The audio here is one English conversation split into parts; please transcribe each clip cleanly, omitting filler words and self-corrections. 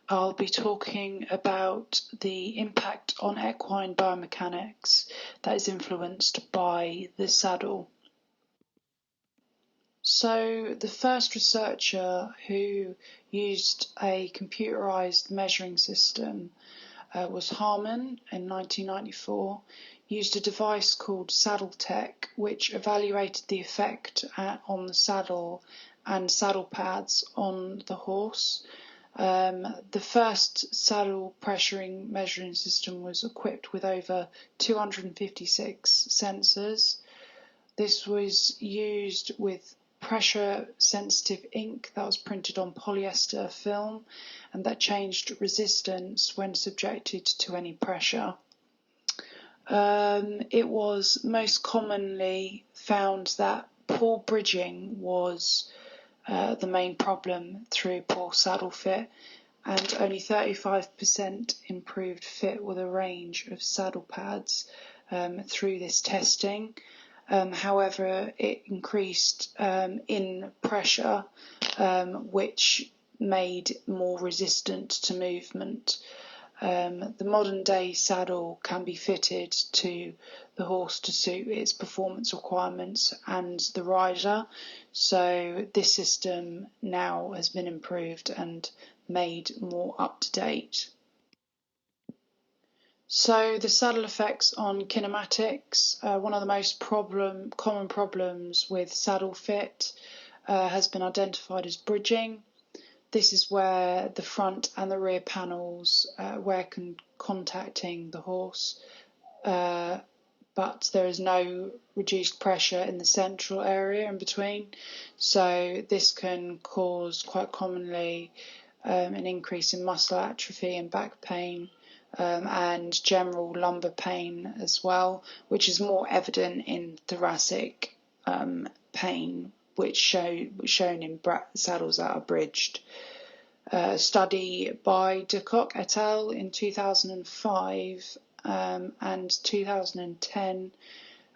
I'll be talking about the impact on equine biomechanics that is influenced by the saddle. So the first researcher who used a computerized measuring system was Harman in 1994, used a device called SaddleTech, which evaluated the effect on the saddle and saddle pads on the horse. The first saddle pressuring measuring system was equipped with over 256 sensors. This was used with pressure-sensitive ink that was printed on polyester film and that changed resistance when subjected to any pressure. It was most commonly found that poor bridging was the main problem through poor saddle fit, and only 35% improved fit with a range of saddle pads through this testing. However, it increased in pressure, which made more resistant to movement. The modern day saddle can be fitted to the horse to suit its performance requirements and the rider, so this system now has been improved and made more up to date. So the saddle effects on kinematics, one of the most common problems with saddle fit has been identified as bridging. This is where the front and the rear panels were contacting the horse, but there is no reduced pressure in the central area in between. So this can cause quite commonly an increase in muscle atrophy and back pain. And general lumbar pain as well, which is more evident in thoracic pain, which shown in saddles that are bridged. A study by de Kock et al. In 2005 and 2010,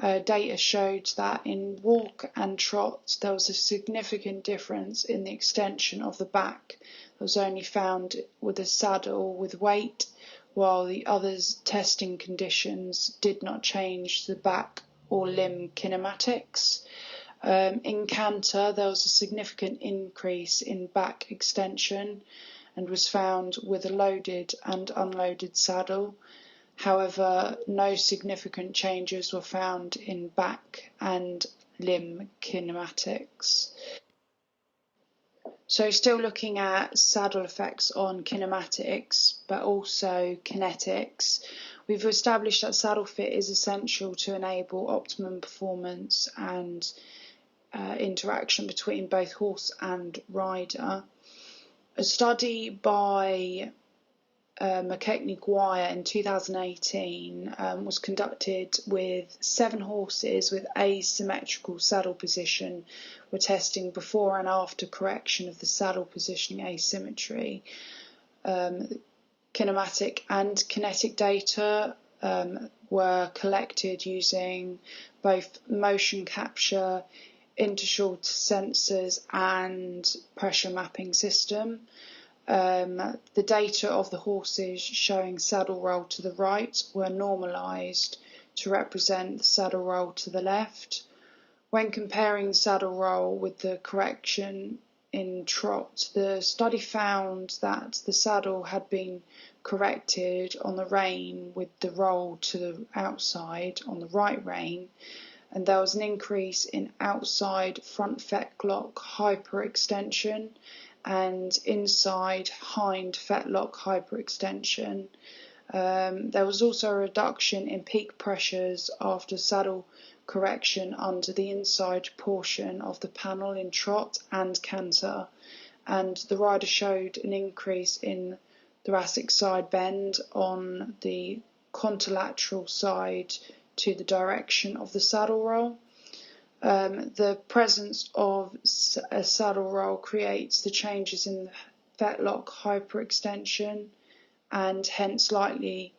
data showed that in walk and trot there was a significant difference in the extension of the back that was only found with a saddle with weight, while the others' testing conditions did not change the back or limb kinematics. In canter, there was a significant increase in back extension and was found with a loaded and unloaded saddle. However, no significant changes were found in back and limb kinematics. So still looking at saddle effects on kinematics, but also kinetics, we've established that saddle fit is essential to enable optimum performance and interaction between both horse and rider. A study by McKechnie-Guire in 2018 was conducted with 7 horses with asymmetrical saddle position. We're testing before and after correction of the saddle positioning asymmetry. Kinematic and kinetic data were collected using both motion capture, intershort sensors and pressure mapping system. The data of the horses showing saddle roll to the right were normalised to represent the saddle roll to the left. When comparing the saddle roll with the correction in trot, the study found that the saddle had been corrected on the rein with the roll to the outside on the right rein, and there was an increase in outside front fetlock hyperextension and inside hind fetlock hyperextension. There was also a reduction in peak pressures after saddle correction under the inside portion of the panel in trot and canter, and the rider showed an increase in thoracic side bend on the contralateral side to the direction of the saddle roll. The presence of a saddle roll creates the changes in the fetlock hyperextension and hence likely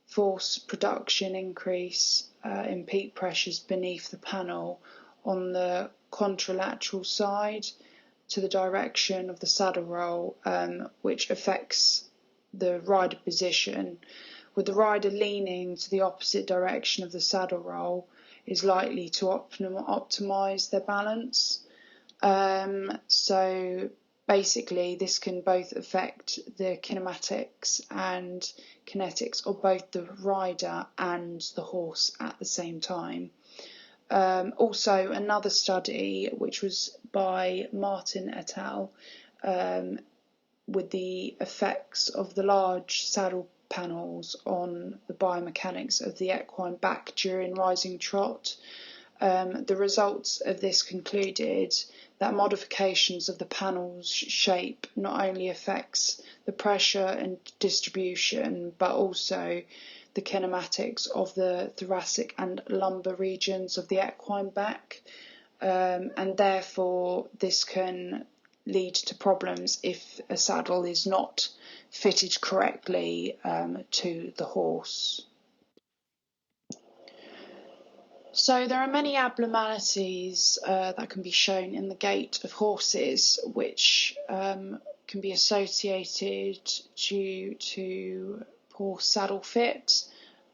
force production increase in peak pressures beneath the panel on the contralateral side. to the direction of the saddle roll, which affects the rider position, with the rider leaning to the opposite direction of the saddle roll is likely to optimize their balance. So basically, this can both affect the kinematics and kinetics of both the rider and the horse at the same time. Also, another study, which was by Martin et al., with the effects of the large saddle panels on the biomechanics of the equine back during rising trot. The results of this concluded that modifications of the panel's shape not only affects the pressure and distribution, but also the kinematics of the thoracic and lumbar regions of the equine back, and therefore this can lead to problems if a saddle is not fitted correctly to the horse. So there are many abnormalities that can be shown in the gait of horses, which can be associated due to poor saddle fit,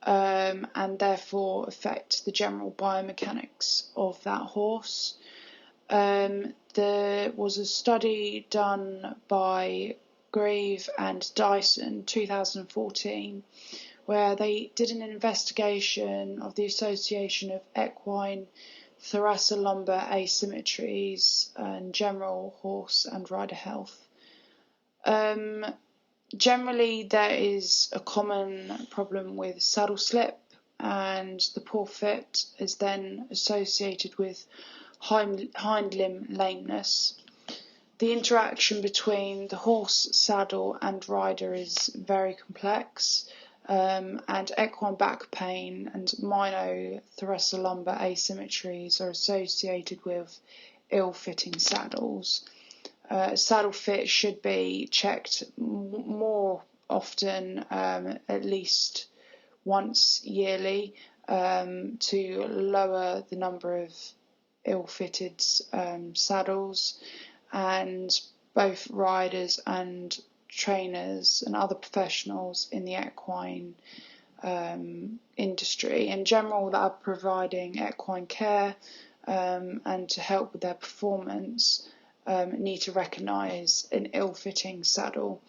and therefore affect the general biomechanics of that horse. There was a study done by Grieve and Dyson, 2014, where they did an investigation of the association of equine thoracolumbar asymmetries and general horse and rider health. Generally, there is a common problem with saddle slip, and the poor fit is then associated with hind limb lameness. The interaction between the horse, saddle and rider is very complex, and equine back pain and myothoracolumbar asymmetries are associated with ill-fitting saddles. Saddle fit should be checked more often, at least once yearly, to lower the number of ill-fitted saddles, and both riders and trainers and other professionals in the equine industry in general that are providing equine care and to help with their performance need to recognise an ill-fitting saddle.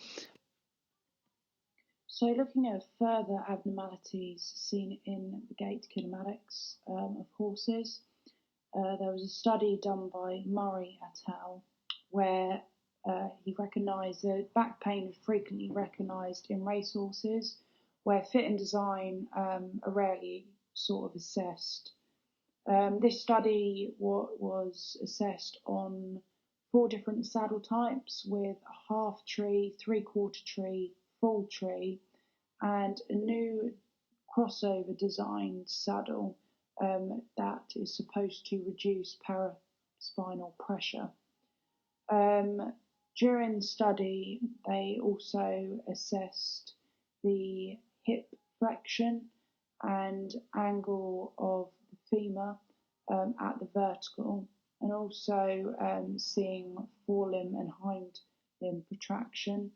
So looking at further abnormalities seen in the gait kinematics of horses, there was a study done by Murray et al. Where he recognised that back pain is frequently recognised in racehorses, where fit and design are rarely sort of assessed. This study was assessed on 4 different saddle types, with a half tree, 3/4 tree, full tree, and a new crossover designed saddle that is supposed to reduce paraspinal pressure. During the study, they also assessed the hip flexion and angle of the femur at the vertical, and also seeing forelimb and hind limb protraction.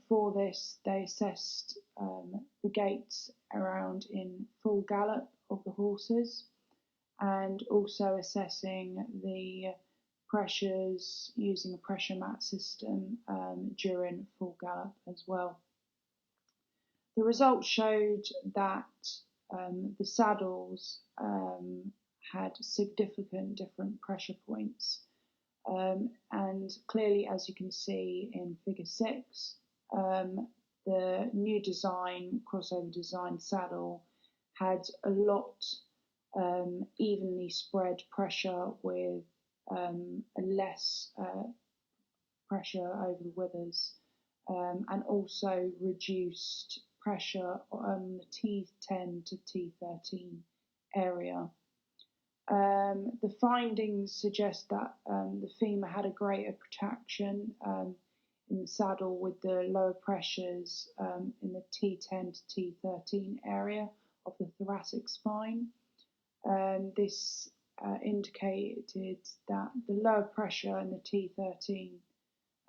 For this, they assessed the gaits around in full gallop of the horses, and also assessing the pressures using a pressure mat system during full gallop as well. The results showed that the saddles had significant different pressure points, and clearly, as you can see in figure 6, the new design, crossover design saddle had a lot evenly spread pressure with a less pressure over the withers, and also reduced pressure on the T10 to T13 area. The findings suggest that the femur had a greater protraction in the saddle with the lower pressures in the T10 to T13 area of the thoracic spine. This indicated that the lower pressure in the T13,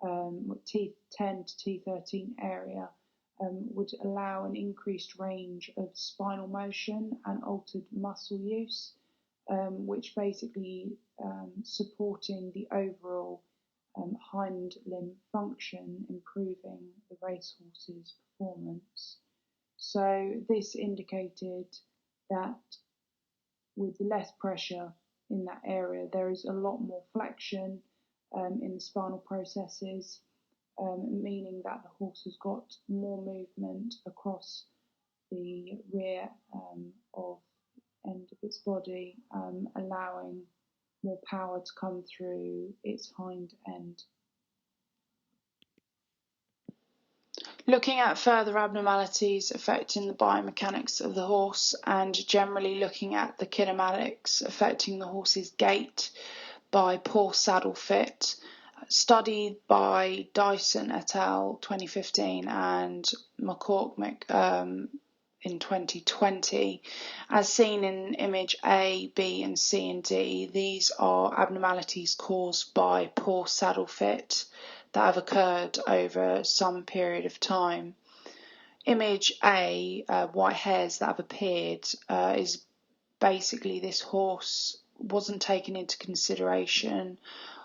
T10 to T13 area would allow an increased range of spinal motion and altered muscle use, which basically supporting the overall hind limb function, improving the racehorse's performance. So this indicated that with less pressure in that area, there is a lot more flexion in the spinal processes, meaning that the horse has got more movement across the rear of end of its body, allowing more power to come through its hind end. Looking at further abnormalities affecting the biomechanics of the horse, and generally looking at the kinematics affecting the horse's gait by poor saddle fit, studied by Dyson et al. 2015 and McCormick in 2020, as seen in image A, B and C and D. These are abnormalities caused by poor saddle fit that have occurred over some period of time. Image A, white hairs that have appeared, is basically this horse wasn't taken into consideration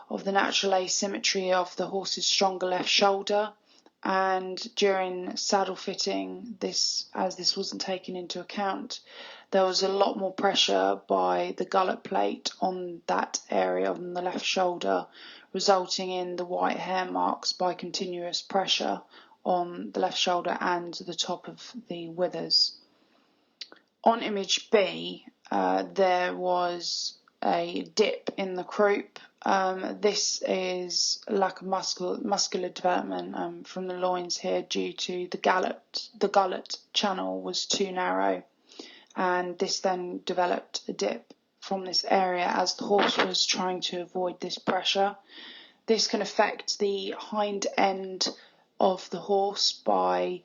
of the natural asymmetry of the horse's stronger left shoulder, and during saddle fitting, this wasn't taken into account, there was a lot more pressure by the gullet plate on that area on the left shoulder, resulting in the white hair marks by continuous pressure on the left shoulder and the top of the withers. On image B, there was a dip in the croup. This is lack of muscular development from the loins here due to the gullet channel was too narrow, and this then developed a dip from this area as the horse was trying to avoid this pressure. This can affect the hind end of the horse by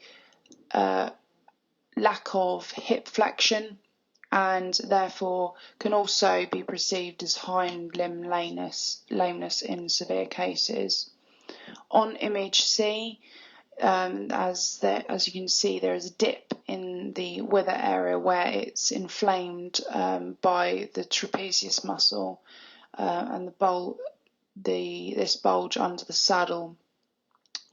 lack of hip flexion, and therefore can also be perceived as hind limb lameness in severe cases. On image C, as you can see, there is a dip in the wither area where it's inflamed by the trapezius muscle, and this bulge under the saddle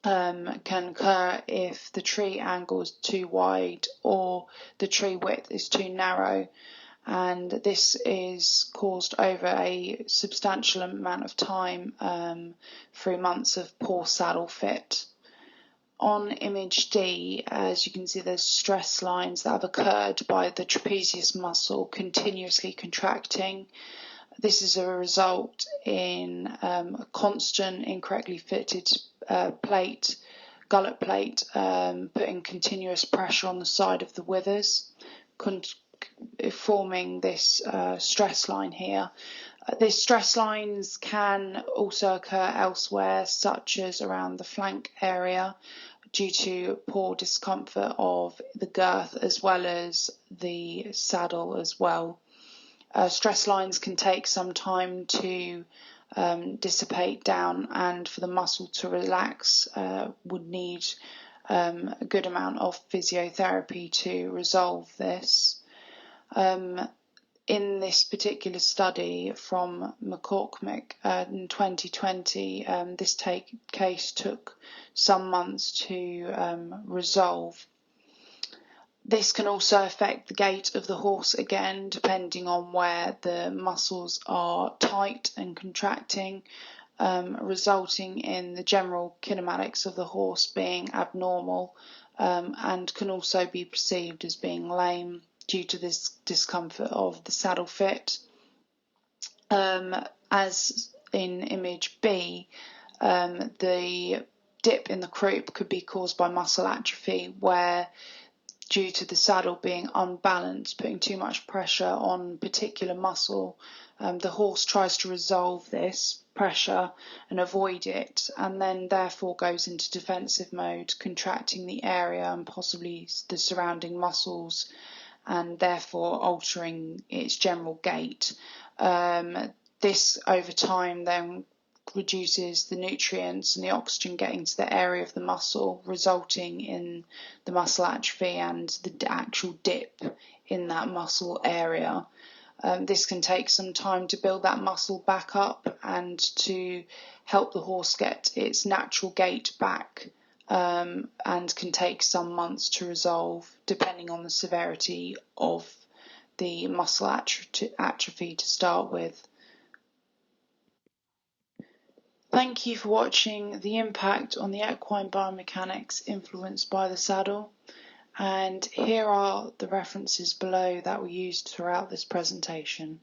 can occur if the tree angle is too wide or the tree width is too narrow, and this is caused over a substantial amount of time through months of poor saddle fit. On image D, as you can see, there's stress lines that have occurred by the trapezius muscle continuously contracting. This is a result in a constant incorrectly fitted gullet plate, putting continuous pressure on the side of the withers, forming this stress line here. These stress lines can also occur elsewhere, such as around the flank area, due to poor discomfort of the girth as well as the saddle as well. Stress lines can take some time to dissipate down, and for the muscle to relax would need a good amount of physiotherapy to resolve this. In this particular study from McCormick in 2020, this case took some months to resolve. This can also affect the gait of the horse again, depending on where the muscles are tight and contracting, resulting in the general kinematics of the horse being abnormal, and can also be perceived as being lame due to this discomfort of the saddle fit. As in image B, the dip in the croup could be caused by muscle atrophy, where due to the saddle being unbalanced, putting too much pressure on particular muscle, the horse tries to resolve this pressure and avoid it, and then therefore goes into defensive mode, contracting the area and possibly the surrounding muscles, and therefore altering its general gait. This over time then reduces the nutrients and the oxygen getting to the area of the muscle, resulting in the muscle atrophy and the actual dip in that muscle area. This can take some time to build that muscle back up and to help the horse get its natural gait back, and can take some months to resolve depending on the severity of the muscle atrophy to start with. Thank you for watching the impact on the equine biomechanics influenced by the saddle, and here are the references below that were used throughout this presentation.